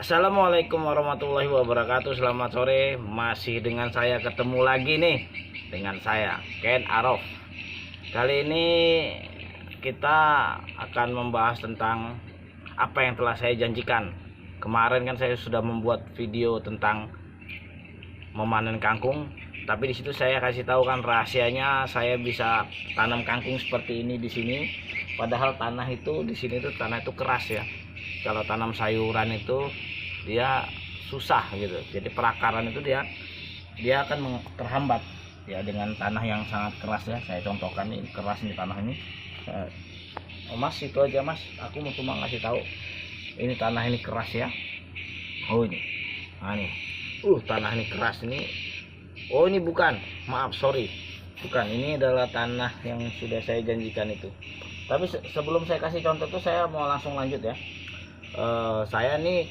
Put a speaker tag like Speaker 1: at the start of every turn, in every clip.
Speaker 1: Assalamualaikum warahmatullahi wabarakatuh. Selamat sore. Masih dengan saya, ketemu lagi nih dengan saya Ken Arof. Kali ini kita akan membahas tentang apa yang telah saya janjikan. Kemarin kan saya sudah membuat video tentang memanen kangkung, tapi di situ saya kasih tahu kan rahasianya saya bisa tanam kangkung seperti ini di sini. Padahal tanah itu di sini tuh tanah itu keras ya. Kalau tanam sayuran itu dia susah gitu. Jadi perakaran itu dia akan terhambat ya dengan tanah yang sangat keras ya. Saya contohkan ini keras nih tanah ini. Oh mas, itu aja mas. Aku mau cuma ngasih tahu. Ini tanah ini keras ya. Oh ini. Nah nih. Tanah ini keras ini. Oh ini bukan. Maaf, sorry. Bukan. Ini adalah tanah yang sudah saya janjikan itu. Tapi sebelum saya kasih contoh tuh saya mau langsung lanjut ya. Saya nih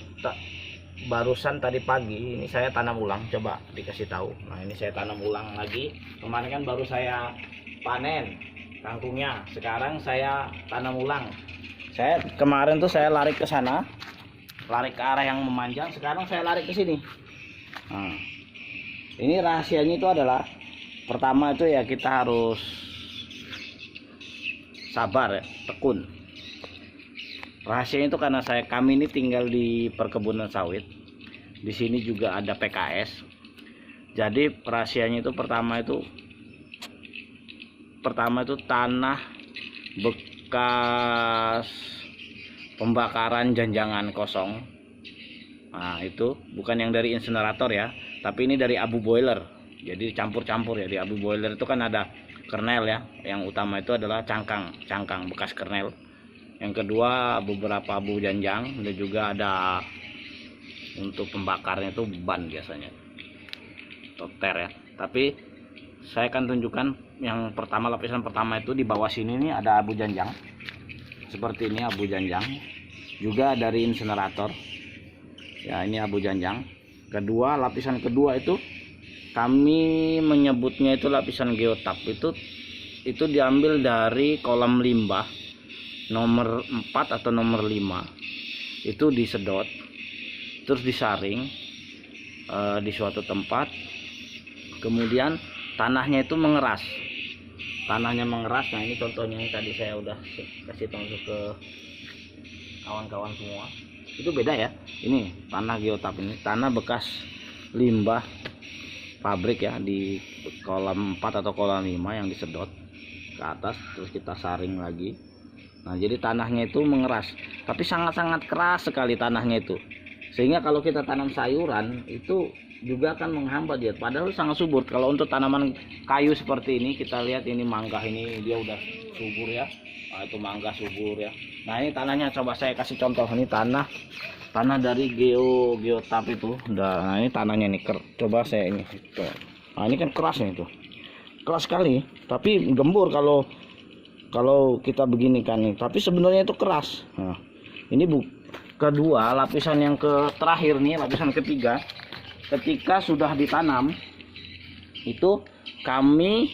Speaker 1: barusan tadi pagi ini saya tanam ulang, coba dikasih tahu. Nah ini saya tanam ulang lagi. Kemarin kan baru saya panen kangkungnya, sekarang saya tanam ulang. Saya kemarin tuh saya lari ke sana, lari ke arah yang memanjang. Sekarang saya lari ke sini. Nah, ini rahasianya itu adalah pertama itu ya kita harus sabar ya, tekun. Rahasianya itu karena kami ini tinggal di perkebunan sawit. Di sini juga ada PKS. Jadi rahasianya itu pertama itu tanah bekas pembakaran janjangan kosong. Nah, itu bukan yang dari insinerator ya, tapi ini dari abu boiler. Jadi campur-campur ya. Di abu boiler itu kan ada kernel ya. Yang utama itu adalah cangkang bekas kernel. Yang kedua beberapa abu janjang, dan juga ada untuk pembakarnya itu ban biasanya toter ya. Tapi saya akan tunjukkan yang pertama, lapisan pertama itu di bawah sini nih ada abu janjang seperti ini, abu janjang juga dari insinerator ya. Ini abu janjang. Kedua, lapisan kedua itu kami menyebutnya itu lapisan geotap. Itu diambil dari kolam limbah nomor 4 atau nomor 5. Itu disedot terus disaring di suatu tempat, kemudian tanahnya itu mengeras. Nah ini contohnya yang tadi saya udah kasih tahu ke kawan-kawan semua. Itu beda ya. Ini tanah geotap, ini tanah bekas limbah pabrik ya, di kolam 4 atau kolam 5 yang disedot ke atas terus kita saring lagi. Nah jadi tanahnya itu mengeras, tapi sangat-sangat keras sekali tanahnya itu, sehingga kalau kita tanam sayuran itu juga akan menghambat dia, padahal sangat subur. Kalau untuk tanaman kayu seperti ini, kita lihat ini mangga, ini dia udah subur ya. Nah, itu mangga subur ya. Nah ini tanahnya, coba saya kasih contoh. Ini tanah dari geotap itu. Nah ini tanahnya nih, coba saya ini. Nah ini kan keras nih, itu keras sekali, tapi gembur kalau kita begini kan nih, tapi sebenarnya itu keras. Nah, ini kedua, lapisan yang terakhir nih, lapisan ketiga, ketika sudah ditanam itu kami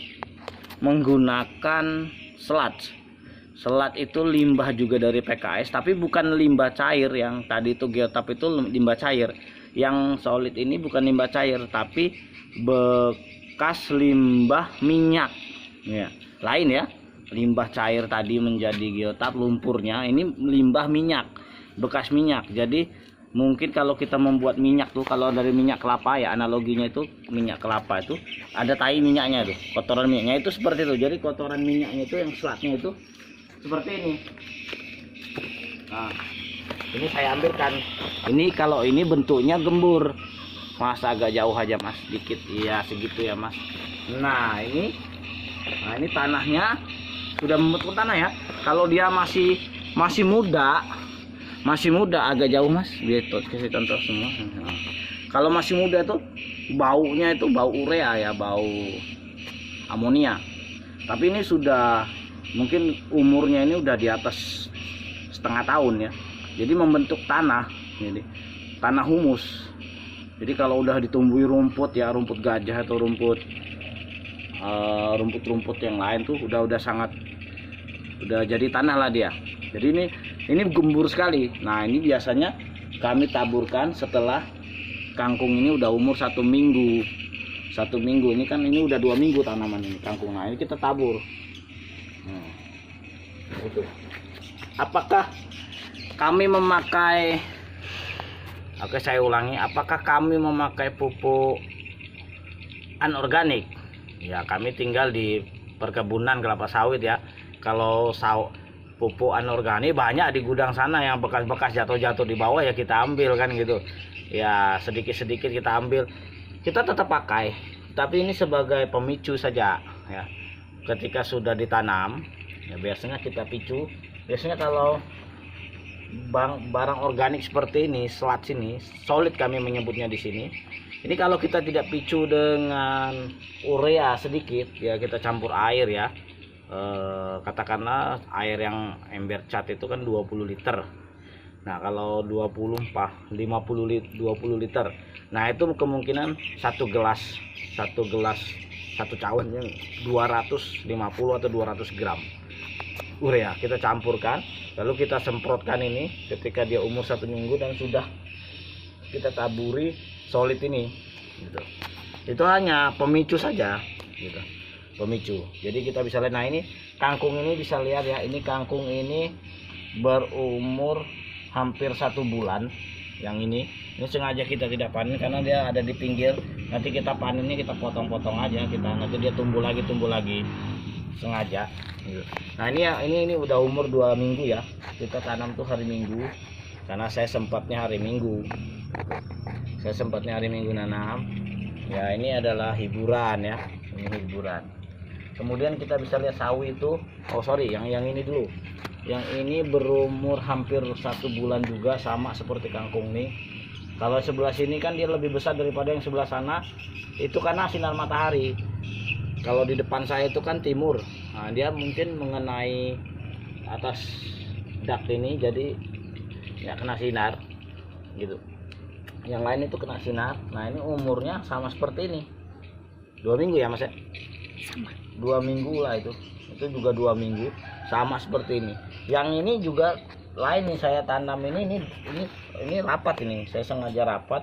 Speaker 1: menggunakan selat itu limbah juga dari PKS, tapi bukan limbah cair. Yang tadi itu geotap itu limbah cair, yang solid ini bukan limbah cair tapi bekas limbah minyak ya, lain ya. Limbah cair tadi menjadi geotap, lumpurnya ini limbah minyak, bekas minyak. Jadi mungkin kalau kita membuat minyak tuh, kalau dari minyak kelapa ya, analoginya itu minyak kelapa itu ada tai minyaknya tuh, kotoran minyaknya itu seperti itu. Jadi kotoran minyaknya itu yang selatnya itu seperti ini. Nah ini saya ambilkan. Ini kalau ini bentuknya gembur, mas agak jauh aja mas, dikit ya, segitu ya mas. Nah ini tanahnya sudah membentuk tanah ya. Kalau dia masih muda agak jauh mas, biar kasih contoh semua. Nah, kalau masih muda tuh baunya itu bau urea ya, bau amonia. Tapi ini sudah mungkin umurnya ini udah di atas setengah tahun ya. Jadi membentuk tanah, jadi tanah humus. Jadi kalau udah ditumbuhi rumput ya, rumput gajah atau rumput yang lain tuh udah jadi tanah lah dia. Jadi ini gembur sekali. Nah ini biasanya kami taburkan setelah kangkung ini udah umur 1 minggu. 1 minggu ini kan, ini udah 2 minggu tanaman ini kangkung. Nah ini kita tabur. Itu. Apakah kami memakai, oke saya ulangi, apakah kami memakai pupuk anorganik? Ya kami tinggal di perkebunan kelapa sawit ya. Kalau pupuk anorganik banyak di gudang sana yang bekas-bekas jatuh-jatuh di bawah, ya kita ambil kan gitu. Ya sedikit-sedikit kita ambil, kita tetap pakai. Tapi ini sebagai pemicu saja ya. Ketika sudah ditanam, ya biasanya kita picu. Biasanya kalau barang organik seperti ini, selat sini, solid kami menyebutnya di sini. Ini kalau kita tidak picu dengan urea sedikit, ya kita campur air ya. Katakanlah air yang ember cat itu kan 20 liter. Nah, kalau 20 liter. Nah, itu kemungkinan satu gelas satu cawan yang 250 atau 200 gram urea kita campurkan, lalu kita semprotkan ini ketika dia umur 1 minggu dan sudah kita taburi solid ini gitu. Itu hanya pemicu saja gitu, pemicu. Jadi kita bisa lihat, nah ini kangkung ini bisa lihat ya, ini kangkung ini berumur hampir 1 bulan. Yang ini sengaja kita tidak panen karena dia ada di pinggir. Nanti kita panennya kita potong-potong aja, nanti dia tumbuh lagi sengaja gitu. Nah ini udah umur 2 minggu ya. Kita tanam tuh hari Minggu karena saya sempatnya hari Minggu nanam ya. Ini adalah hiburan ya, ini hiburan. Kemudian kita bisa lihat sawi itu, yang ini dulu. Yang ini berumur hampir 1 bulan juga, sama seperti kangkung nih. Kalau sebelah sini kan dia lebih besar daripada yang sebelah sana, itu karena sinar matahari. Kalau di depan saya itu kan timur, nah dia mungkin mengenai atas dak ini, jadi ya kena sinar gitu. Yang lain itu kena sinar. Nah ini umurnya sama seperti ini, 2 minggu ya mas ya, 2 minggu lah itu juga 2 minggu sama seperti ini. Yang ini juga lain nih, saya tanam ini rapat, ini saya sengaja rapat.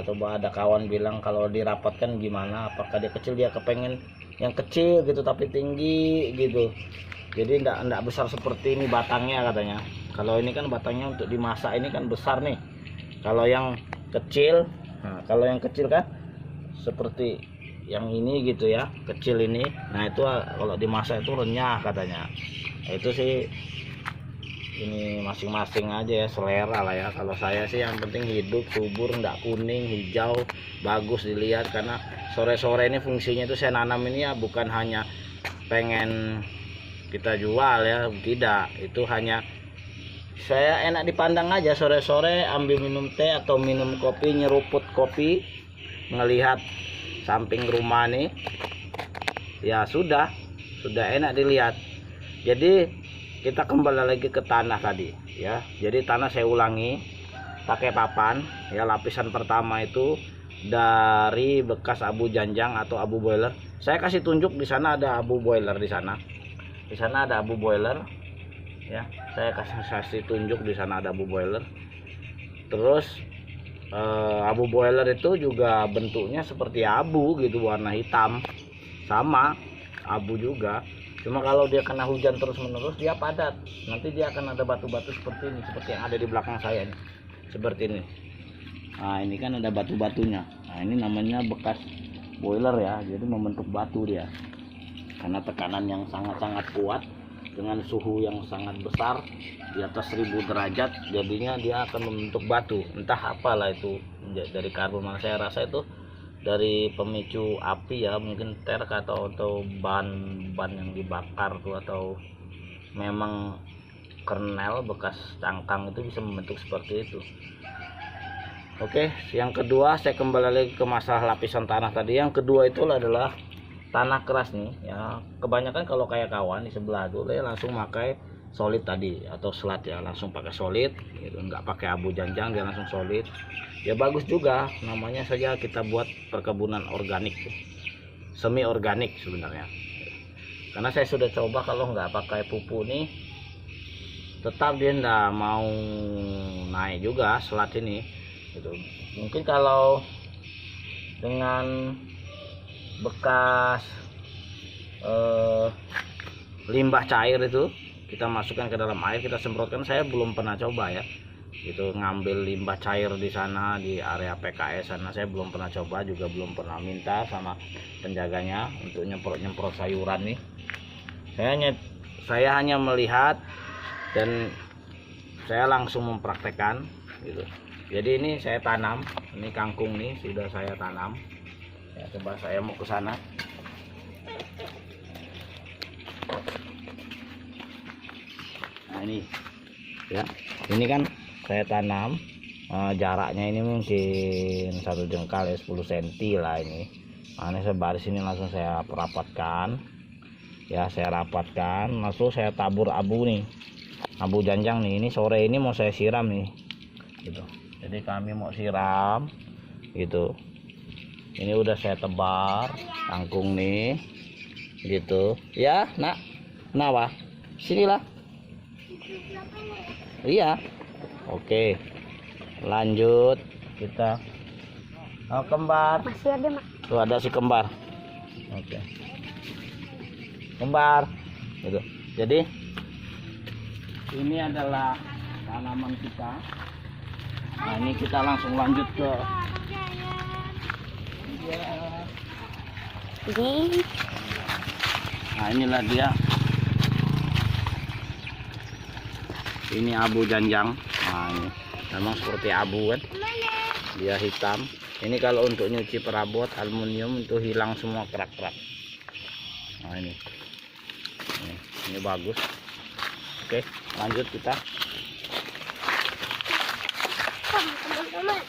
Speaker 1: Coba ada kawan bilang kalau dirapatkan gimana, apakah dia kecil, dia kepengen yang kecil gitu tapi tinggi gitu, jadi enggak besar seperti ini batangnya katanya. Kalau ini kan batangnya untuk dimasak, ini kan besar nih. Kalau yang kecil, kalau yang kecil kan seperti yang ini gitu ya, kecil ini. Nah itu kalau dimasak itu renyah katanya. Itu sih ini masing-masing aja ya, selera lah ya. Kalau saya sih yang penting hidup, subur, enggak kuning, hijau, bagus dilihat. Karena sore-sore ini fungsinya itu saya nanam ini ya bukan hanya pengen kita jual ya, tidak. Itu hanya saya enak dipandang aja, sore-sore ambil minum teh atau minum kopi, nyeruput kopi, ngelihat samping rumah nih ya, sudah enak dilihat. Jadi kita kembali lagi ke tanah tadi ya. Jadi tanah saya ulangi, pakai papan ya. Lapisan pertama itu dari bekas abu janjang atau abu boiler. Saya kasih tunjuk di sana ada abu boiler, di sana ada abu boiler ya. Saya kasih tunjuk di sana ada abu boiler. Terus abu boiler itu juga bentuknya seperti abu gitu, warna hitam, sama abu juga. Cuma kalau dia kena hujan terus menerus dia padat, nanti dia akan ada batu-batu seperti ini, seperti yang ada di belakang saya nih, seperti ini. Nah ini kan ada batu-batunya. Nah ini namanya bekas boiler ya, jadi membentuk batu dia karena tekanan yang sangat-sangat kuat dengan suhu yang sangat besar di atas 1000 derajat, jadinya dia akan membentuk batu. Entah apalah itu, dari karbon, saya rasa itu dari pemicu api ya, mungkin terk atau ban yang dibakar tuh, atau memang kernel bekas cangkang itu bisa membentuk seperti itu. Oke, yang kedua saya kembali lagi ke masalah lapisan tanah tadi. Yang kedua itu adalah tanah keras nih ya. Kebanyakan kalau kayak kawan di sebelah tuh dia langsung pakai solid tadi atau selat ya, langsung pakai solid gitu, nggak pakai abu janjang, dia langsung solid. Ya bagus juga, namanya saja kita buat perkebunan organik, semi organik sebenarnya. Karena saya sudah coba kalau nggak pakai pupuk nih, tetap dia ndak mau naik juga selat ini gitu. Mungkin kalau dengan bekas limbah cair itu kita masukkan ke dalam air, kita semprotkan, saya belum pernah coba ya itu ngambil limbah cair di sana di area PKS sana, saya belum pernah coba, juga belum pernah minta sama penjaganya untuk nyemprot sayuran nih. Saya hanya melihat dan saya langsung mempraktekkan gitu. Jadi ini saya tanam, ini kangkung nih sudah saya tanam ya. Coba saya mau ke sana. Nah ini ya, ini kan saya tanam, jaraknya ini mungkin 1 jengkal ya, 10 cm lah ini. Nah, ini saya baris ini langsung saya rapatkan ya, saya rapatkan langsung saya tabur abu nih, abu janjang nih. Ini sore ini mau saya siram nih gitu. Jadi kami mau siram gitu. Ini udah saya tebar kangkung nih gitu ya. Nak, kenapa? Sinilah. Iya. Oke, lanjut kita. Oh, kembar
Speaker 2: Masih ada, Mak.
Speaker 1: tuh, ada si kembar. Oke, kembar gitu. Jadi ini adalah tanaman kita. Nah ini kita langsung lanjut ke
Speaker 2: Ini
Speaker 1: nah inilah dia, ini abu janjang. Nah ini memang seperti abu kan, dia hitam. Ini kalau untuk nyuci perabot aluminium itu hilang semua kerak-kerak. Nah ini bagus. Oke, lanjut kita.
Speaker 2: teman-teman.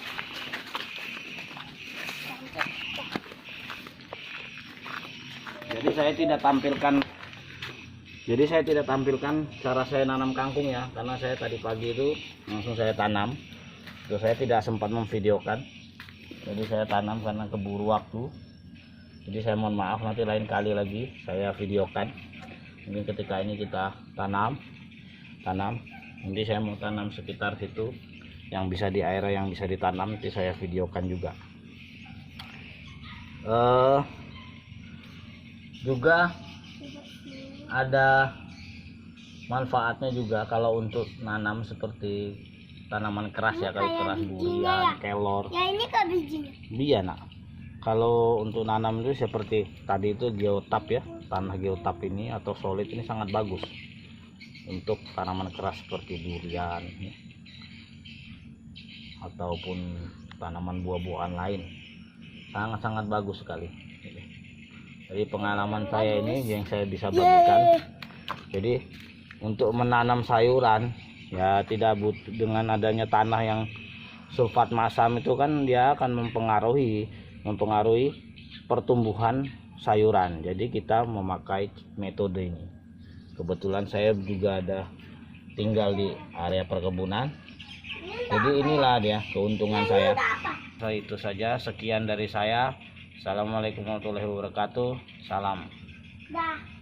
Speaker 1: Jadi saya tidak tampilkan cara saya nanam kangkung ya, karena saya tadi pagi itu langsung saya tanam. Terus saya tidak sempat memvideokan. Jadi saya tanam karena keburu waktu. Jadi saya mohon maaf, nanti lain kali lagi saya videokan. Mungkin ketika ini kita tanam. Nanti saya mau tanam sekitar situ, yang bisa di area yang bisa ditanam nanti saya videokan juga. Juga ada manfaatnya juga kalau untuk nanam seperti tanaman keras ya, kalau keras durian, kelor.
Speaker 2: Ya ini kok bijinya.
Speaker 1: Iya nak. Kalau untuk nanam itu seperti tadi itu geotap ya, tanah geotap ini atau solid ini sangat bagus untuk tanaman keras seperti durian ya, ataupun tanaman buah-buahan lain, sangat-sangat bagus sekali. Jadi pengalaman saya ini yang saya bisa bagikan. Jadi untuk menanam sayuran ya tidak butuh dengan adanya tanah yang sulfat masam, itu kan dia akan mempengaruhi pertumbuhan sayuran. Jadi kita memakai metode ini. Kebetulan saya juga ada tinggal di area perkebunan. Jadi inilah dia keuntungan saya. So, itu saja, sekian dari saya. Assalamualaikum warahmatullahi wabarakatuh. Salam.
Speaker 2: Dah.